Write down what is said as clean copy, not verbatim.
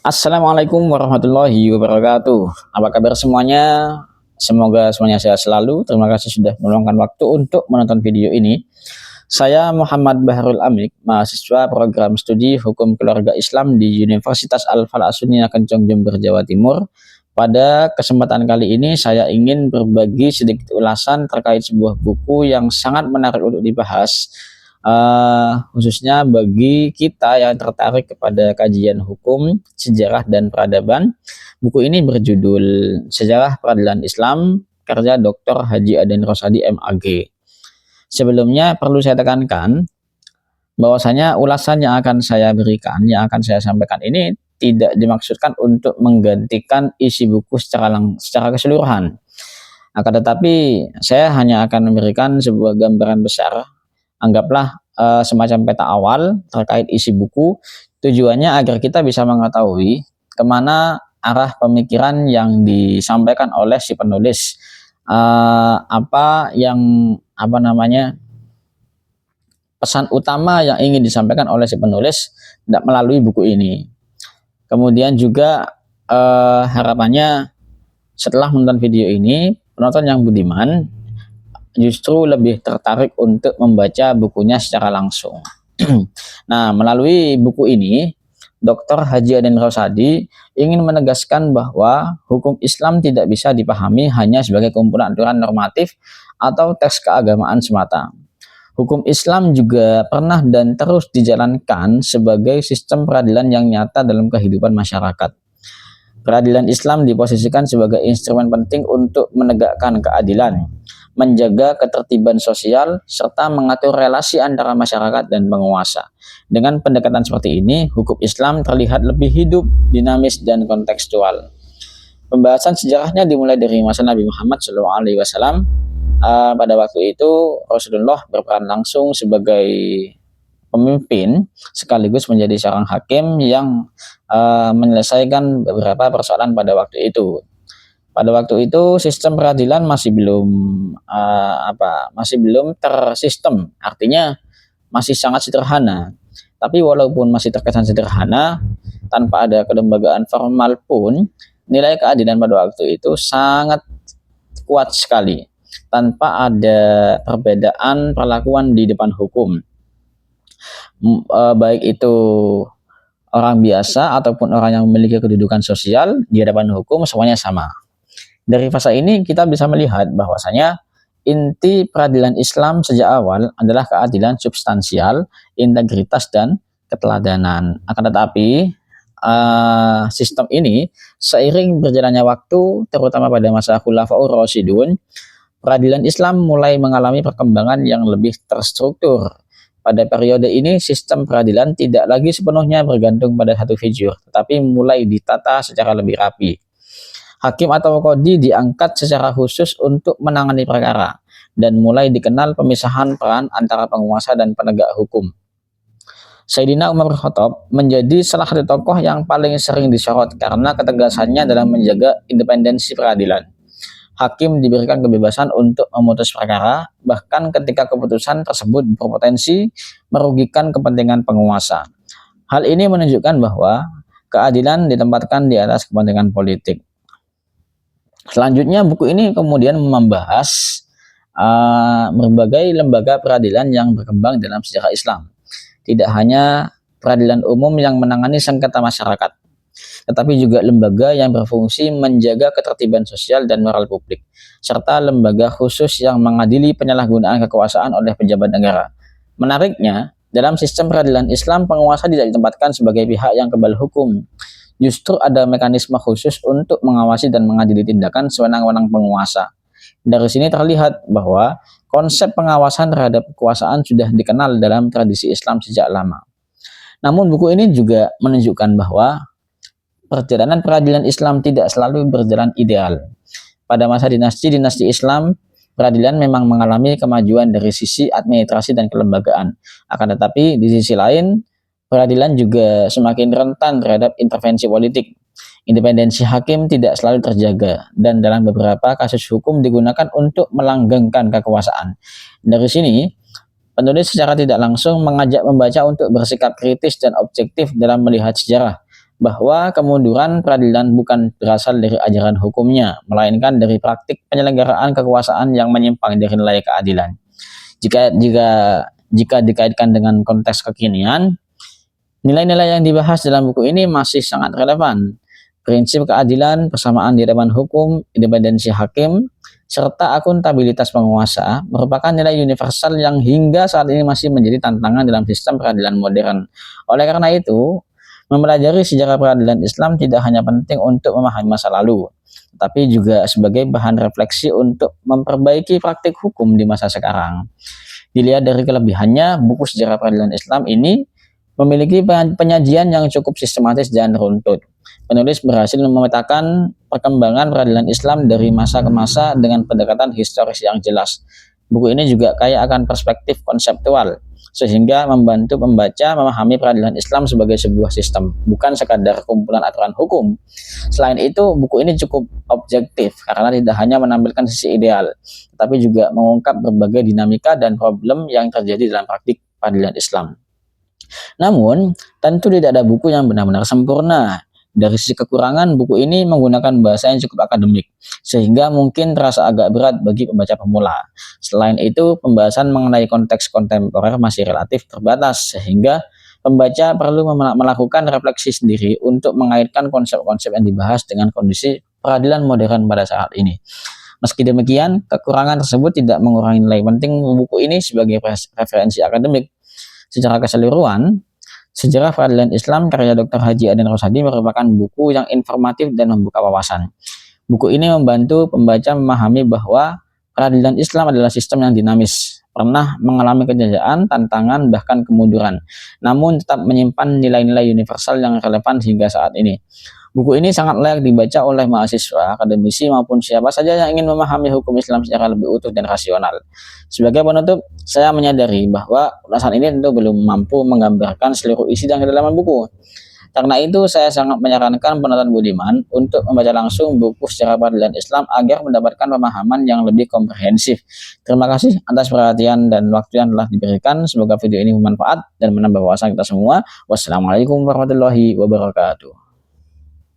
Assalamualaikum warahmatullahi wabarakatuh. Apa kabar semuanya? Semoga semuanya sehat selalu. Terima kasih sudah meluangkan waktu untuk menonton video ini. Saya Muhammad Bahrul Amik, mahasiswa program studi Hukum Keluarga Islam di Universitas Al-Falah Sunniyah Kencong Jember, Jawa Timur. Pada kesempatan kali ini saya ingin berbagi sedikit ulasan terkait sebuah buku yang sangat menarik untuk dibahas, khususnya bagi kita yang tertarik kepada kajian hukum, sejarah, dan peradaban. Buku ini berjudul Sejarah Peradilan Islam, karya Dr. Haji Aden Rosadi MAG. Sebelumnya perlu saya tekankan bahwasanya ulasan yang akan saya berikan, yang akan saya sampaikan ini tidak dimaksudkan untuk menggantikan isi buku secara keseluruhan. Akan tetapi saya hanya akan memberikan sebuah gambaran besar. Anggaplah semacam peta awal terkait isi buku, tujuannya agar kita bisa mengetahui kemana arah pemikiran yang disampaikan oleh si penulis, pesan utama yang ingin disampaikan oleh si penulis melalui buku ini. Kemudian juga harapannya setelah menonton video ini, penonton yang budiman justru lebih tertarik untuk membaca bukunya secara langsung. Nah, melalui buku ini, Dr. Haji Aden Rosadi ingin menegaskan bahwa hukum Islam tidak bisa dipahami hanya sebagai kumpulan aturan normatif atau teks keagamaan semata. Hukum Islam juga pernah dan terus dijalankan sebagai sistem peradilan yang nyata dalam kehidupan masyarakat. Peradilan Islam diposisikan sebagai instrumen penting untuk menegakkan keadilan, menjaga ketertiban sosial, serta mengatur relasi antara masyarakat dan penguasa. Dengan pendekatan seperti ini, hukum Islam terlihat lebih hidup, dinamis, dan kontekstual. Pembahasan sejarahnya dimulai dari masa Nabi Muhammad SAW. Pada waktu itu, Rasulullah berperan langsung sebagai pemimpin sekaligus menjadi seorang hakim yang menyelesaikan beberapa persoalan pada waktu itu. Pada waktu itu sistem peradilan masih belum tersistem, artinya masih sangat sederhana. Tapi walaupun masih terkesan sederhana, tanpa ada kelembagaan formal pun, nilai keadilan pada waktu itu sangat kuat sekali, tanpa ada perbedaan perlakuan di depan hukum. Baik itu orang biasa ataupun orang yang memiliki kedudukan sosial di hadapan hukum, semuanya sama. Dari fase ini kita bisa melihat bahwasanya inti peradilan Islam sejak awal adalah keadilan substansial, integritas, dan keteladanan. Akan tetapi sistem ini seiring berjalannya waktu, terutama pada masa Khulafaur Rasyidun, peradilan Islam mulai mengalami perkembangan yang lebih terstruktur. Pada periode ini, sistem peradilan tidak lagi sepenuhnya bergantung pada satu figur, tetapi mulai ditata secara lebih rapi. Hakim atau qadhi diangkat secara khusus untuk menangani perkara, dan mulai dikenal pemisahan peran antara penguasa dan penegak hukum. Sayyidina Umar bin Khattab menjadi salah satu tokoh yang paling sering disorot karena ketegasannya dalam menjaga independensi peradilan. Hakim diberikan kebebasan untuk memutus perkara, bahkan ketika keputusan tersebut berpotensi merugikan kepentingan penguasa. Hal ini menunjukkan bahwa keadilan ditempatkan di atas kepentingan politik. Selanjutnya, buku ini kemudian membahas berbagai lembaga peradilan yang berkembang dalam sejarah Islam. Tidak hanya peradilan umum yang menangani sengketa masyarakat, tetapi juga lembaga yang berfungsi menjaga ketertiban sosial dan moral publik, serta lembaga khusus yang mengadili penyalahgunaan kekuasaan oleh pejabat negara. Menariknya, dalam sistem peradilan Islam, penguasa tidak ditempatkan sebagai pihak yang kebal hukum. Justru ada mekanisme khusus untuk mengawasi dan mengadili tindakan sewenang-wenang penguasa. Dari sini terlihat bahwa konsep pengawasan terhadap kekuasaan sudah dikenal dalam tradisi Islam sejak lama. Namun buku ini juga menunjukkan bahwa perjalanan peradilan Islam tidak selalu berjalan ideal. Pada masa dinasti Islam, peradilan memang mengalami kemajuan dari sisi administrasi dan kelembagaan. Akan tetapi di sisi lain, peradilan juga semakin rentan terhadap intervensi politik. Independensi hakim tidak selalu terjaga, dan dalam beberapa kasus hukum digunakan untuk melanggengkan kekuasaan. Dari sini, penulis secara tidak langsung mengajak membaca untuk bersikap kritis dan objektif dalam melihat sejarah, bahwa kemunduran peradilan bukan berasal dari ajaran hukumnya, melainkan dari praktik penyelenggaraan kekuasaan yang menyimpang dari nilai keadilan. Jika jika jika dikaitkan dengan konteks kekinian, nilai-nilai yang dibahas dalam buku ini masih sangat relevan. Prinsip keadilan, persamaan di hadapan hukum, independensi hakim, serta akuntabilitas penguasa merupakan nilai universal yang hingga saat ini masih menjadi tantangan dalam sistem peradilan modern. Oleh karena itu, mempelajari sejarah peradilan Islam tidak hanya penting untuk memahami masa lalu, tapi juga sebagai bahan refleksi untuk memperbaiki praktik hukum di masa sekarang. Dilihat dari kelebihannya, buku sejarah peradilan Islam ini memiliki penyajian yang cukup sistematis dan runtut. Penulis berhasil memetakan perkembangan peradilan Islam dari masa ke masa dengan pendekatan historis yang jelas. Buku ini juga kaya akan perspektif konseptual, sehingga membantu pembaca memahami peradilan Islam sebagai sebuah sistem, bukan sekadar kumpulan aturan hukum. Selain itu, buku ini cukup objektif karena tidak hanya menampilkan sisi ideal, tapi juga mengungkap berbagai dinamika dan problem yang terjadi dalam praktik peradilan Islam. Namun, tentu tidak ada buku yang benar-benar sempurna. Dari sisi kekurangan, buku ini menggunakan bahasa yang cukup akademik, sehingga mungkin terasa agak berat bagi pembaca pemula. Selain itu, pembahasan mengenai konteks kontemporer masih relatif terbatas, sehingga pembaca perlu melakukan refleksi sendiri untuk mengaitkan konsep-konsep yang dibahas dengan kondisi peradilan modern pada saat ini. Meski demikian, kekurangan tersebut tidak mengurangi nilai penting buku ini sebagai referensi akademik. Secara keseluruhan, Sejarah Peradilan Islam karya Dr. Haji Aden Rosadi merupakan buku yang informatif dan membuka wawasan. Buku ini membantu pembaca memahami bahwa peradilan Islam adalah sistem yang dinamis, pernah mengalami kejayaan, tantangan, bahkan kemunduran, namun tetap menyimpan nilai-nilai universal yang relevan hingga saat ini. Buku ini sangat layak dibaca oleh mahasiswa, akademisi, maupun siapa saja yang ingin memahami hukum Islam secara lebih utuh dan rasional. Sebagai penutup, saya menyadari bahwa ulasan ini tentu belum mampu menggambarkan seluruh isi dan kedalaman buku. Karena itu, saya sangat menyarankan penonton budiman untuk membaca langsung buku Sejarah Peradilan Islam agar mendapatkan pemahaman yang lebih komprehensif. Terima kasih atas perhatian dan waktu yang telah diberikan. Semoga video ini bermanfaat dan menambah wawasan kita semua. Wassalamualaikum warahmatullahi wabarakatuh.